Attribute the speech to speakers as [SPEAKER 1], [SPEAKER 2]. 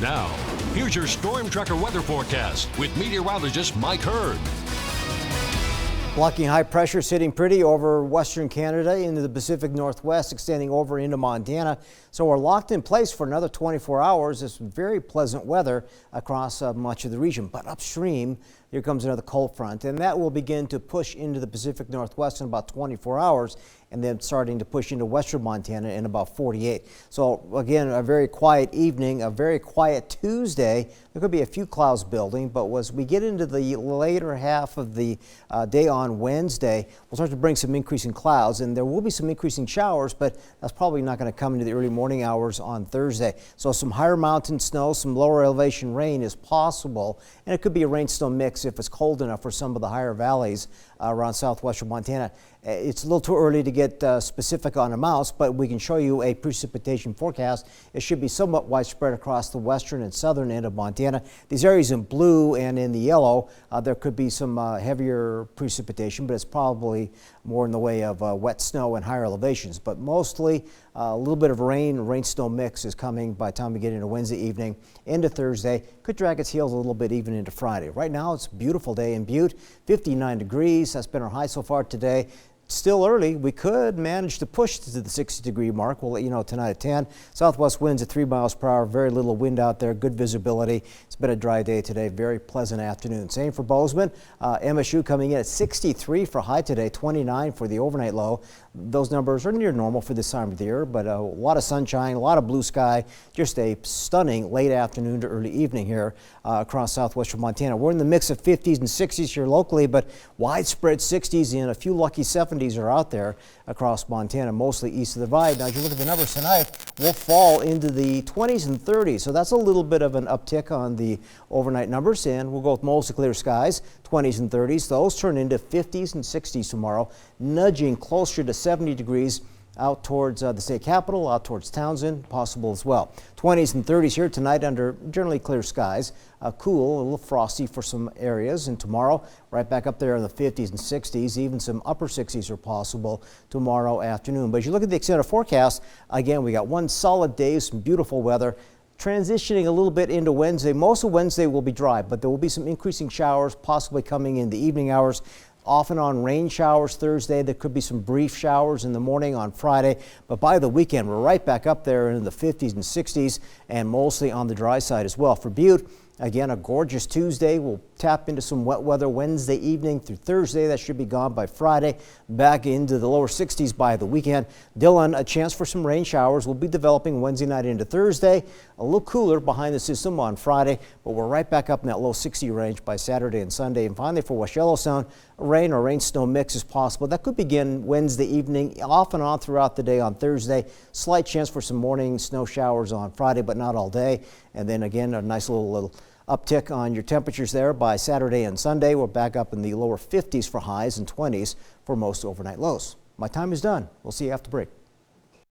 [SPEAKER 1] Now, here's your Storm Tracker weather forecast with meteorologist Mike Hurd.
[SPEAKER 2] Blocking high pressure sitting pretty over western Canada into the Pacific Northwest, extending over into Montana. So we're locked in place for another 24 hours. It's very pleasant weather across much of the region. But upstream, here comes another cold front, and that will begin to push into the Pacific Northwest in about 24 hours, and then starting to push into western Montana in about 48. So again, a very quiet evening, a very quiet Tuesday. There could be a few clouds building, but as we get into the later half of the day on Wednesday, we'll start to bring some increasing clouds, and there will be some increasing showers, but that's probably not going to come into the early morning hours on Thursday. So some higher mountain snow, some lower elevation rain is possible, and it could be a rain-snow mix if it's cold enough for some of the higher valleys around southwestern Montana. It's a little too early to get specific on amounts, but we can show you a precipitation forecast. It should be somewhat widespread across the western and southern end of Montana. These areas in blue and in the yellow, there could be some heavier precipitation, but it's probably more in the way of wet snow and higher elevations. But mostly a little bit of rain-snow mix is coming by the time we get into Wednesday evening into Thursday. Could drag its heels a little bit even into Friday. Right now it's a beautiful day in Butte, 59 degrees. That's been our high so far today. Still early, we could manage to push to the 60-degree mark. We'll let you know tonight at 10. Southwest winds at 3 miles per hour. Very little wind out there. Good visibility. It's been a dry day today. Very pleasant afternoon. Same for Bozeman. MSU coming in at 63 for high today, 29 for the overnight low. Those numbers are near normal for this time of the year, but a lot of sunshine, a lot of blue sky. Just a stunning late afternoon to early evening here across southwestern Montana. We're in the mix of 50s and 60s here locally, but widespread 60s and a few lucky 70s are out there across Montana, mostly east of the Divide. Now, if you look at the numbers tonight, we'll fall into the 20s and 30s, so that's a little bit of an uptick on the overnight numbers, and we'll go with mostly clear skies, 20s and 30s. Those turn into 50s and 60s tomorrow, nudging closer to 70 degrees out towards the state capital, out towards Townsend, possible as well. 20s and 30s here tonight under generally clear skies. Cool, a little frosty for some areas, and tomorrow right back up there in the 50s and 60s. Even some upper 60s are possible tomorrow afternoon. But as you look at the extended forecast, again, we got one solid day, some beautiful weather. Transitioning a little bit into Wednesday. Most of Wednesday will be dry, but there will be some increasing showers possibly coming in the evening hours. Off and on rain showers Thursday. There could be some brief showers in the morning on Friday, but by the weekend we're right back up there in the 50s and 60s and mostly on the dry side as well. For Butte, again, a gorgeous Tuesday. We'll tap into some wet weather Wednesday evening through Thursday. That should be gone by Friday. Back into the lower 60s by the weekend. Dillon, a chance for some rain showers will be developing Wednesday night into Thursday. A little cooler behind the system on Friday, but we're right back up in that low 60 range by Saturday and Sunday. And finally for West Yellowstone, rain or rain-snow mix is possible. That could begin Wednesday evening, off and on throughout the day on Thursday. Slight chance for some morning snow showers on Friday, but not all day. And then again, a nice little uptick on your temperatures there by Saturday and Sunday. We're back up in the lower 50s for highs and 20s for most overnight lows. My time is done. We'll see you after break.